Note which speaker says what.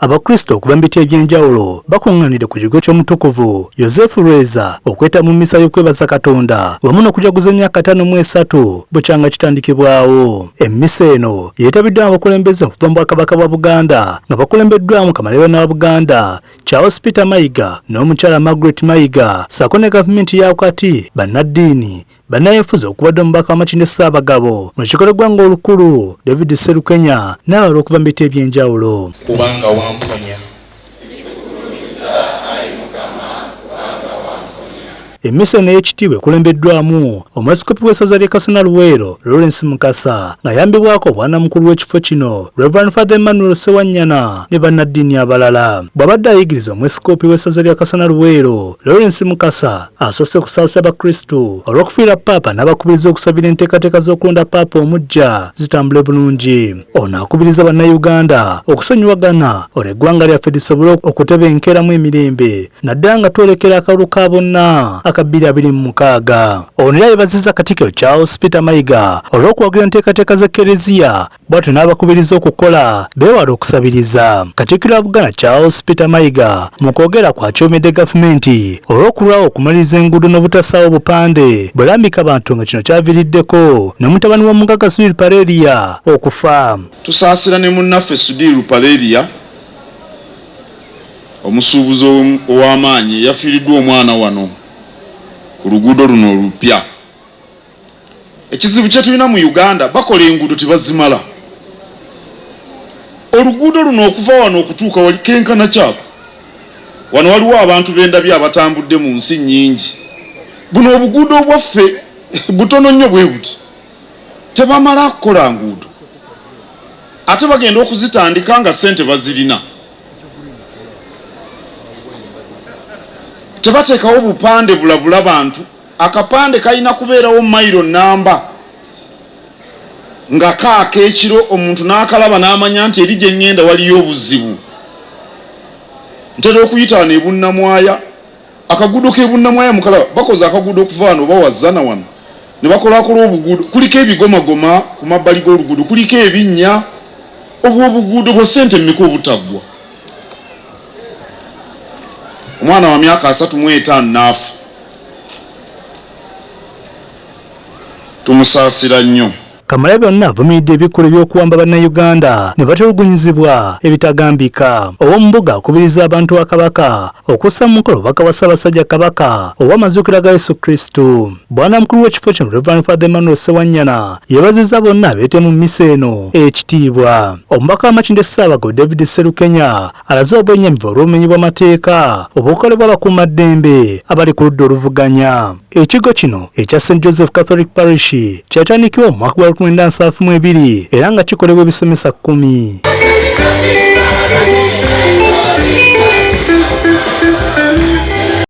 Speaker 1: Abakristo okuva mu biti eby'enjawulo bakungaanidde ku kigo ky'omutukuvu Yosefu Lweza okweta mu mmisa y'okwebaza Katonda wamu n'okujaguza emyaka 53 bukyanga kitandikibwawo. Emmisa eno yeetabiddwamu abakulembeze okuva mu Bwakabaka bwa Buganda nga bakulembeddwamu Kamaleona wa Buganda, Charles Peter Mayiga n'omukyala Margaret Mayiga, ssaako ne gavumenti ya wakati, bannaddiini, bannayefuzi okubadde omubaka w'Amakindye Ssaabagabo mu lukiiko lw'eggwanga olukulu David Sserukenya n'abalala okuva mu biti eby'enjawulo.
Speaker 2: Kubanga wamponya.
Speaker 1: Emmisa eno ey'ekitiibwa ekulembeddwamu omwepiskopi w'essaza ly'e Kasona Luweero Lawrence Mukasa ng'ayambibwako obwannamukulu w'ekifo kino Reverend Father Emmanuel Sewanyana ne bannaddiini abalala. Bw'abadde ayigiriza omwepiskopi w'essaza lya Kasona Luweero Lawrence Mukasa asoose kusaalisa Abakristu olw'okufiira Paapa n'abakubiriza okusabira enteekateeka z'okulonda Paapa omuggya zitambule bulungi. Ono akubiriza Bannayuganda okusonyiwagana olwo eggwanga lyaffe lisobole okutebenkeramu emirembe naddala nga twolekera akalulu ka bonna aka 2026. Ono yeebazizza Katikiro Charles Peter Mayiga olw'okuwagira enteekateeka z'Ekereziya bw'atyo n'abakubiriza okukola beewala okusabiriza. Katikiro wa Buganda Charles Peter Mayiga mu kwogera kwakyomedde gavumenti olw'okulwawo okumaliriza enguudo n'obutasaawo bupande bw'erambika abantu nga kino kyaviiriddeko ne mutabani wa Mugaga Sudir Paleria okufa.
Speaker 3: Tusaasira ne munnaffe Sudir Paleria omusuubuzi ow'amaanyi yafiiriddwa omwana wano ku luguudo luno olupya. Ekizibu kye tulina mu Uganda bakola enguudo tebazimala. Oluguudo luno okuva wano okutuuka wali kenkana kyako. Wano waliwo abantu b'endabye abatambudde mu nsi nnyingi. Buno obuguudo bwaffe butono nnyo bwe buti. Tebamala kukola nguudo. Ate bagenda okuzitandika nga ssente bazirina. Tebateekawo bupande bulabula bantu. Akapande kalina kubeerawo mayiro namba nga kaaka ekiro omuntu n'akalaba n'amanya nti eri gye ngenda waliyo obuzibu. Ntera okuyita wano ebunnamwaya, akaguudo k'ebunnamwaya mukalaba bakoze akaguudo okuva wano oba wazana wano ne bakolakola obuguudo. Kuliko ebigomagoma ku mabbali g'oluguudo, kuliko ebinnya. Obwo obuguudo bwa ssente mmeka obutaggwa. Omwana wa myaka 35 n'afa. Tumusaasira nnyo.
Speaker 1: Kamalabi yonna avumiridde ebikolwa by'okuwamba Bannayuganda ne batulugunyizibwa ebitagambika. Ow'omumbuga akubiriza abantu ba Kabaka okussa mu nkola obubaka bwa Ssaabasajja Kabaka obw'amazuukira ga Yesu Kristo. Bwannamukulu w'ekifo kino Reverend Father Emmanuel Sewanyana yeebazizza bonna abeete mu mmisa eno ekitiibwa. Omubaka w'Amakindye Ssaabagabo David Sserukenya alaze obwennyamivu olw'obumenyi bw'amateeka obukolebwa abakuumaddembe abali ku ludda oluvuganya. Ekigo kino ekya St. Joseph Catholic Parish kyatandikibwa mu mwaka gwa 1972 era nga kikolebwa ebisomesa 10.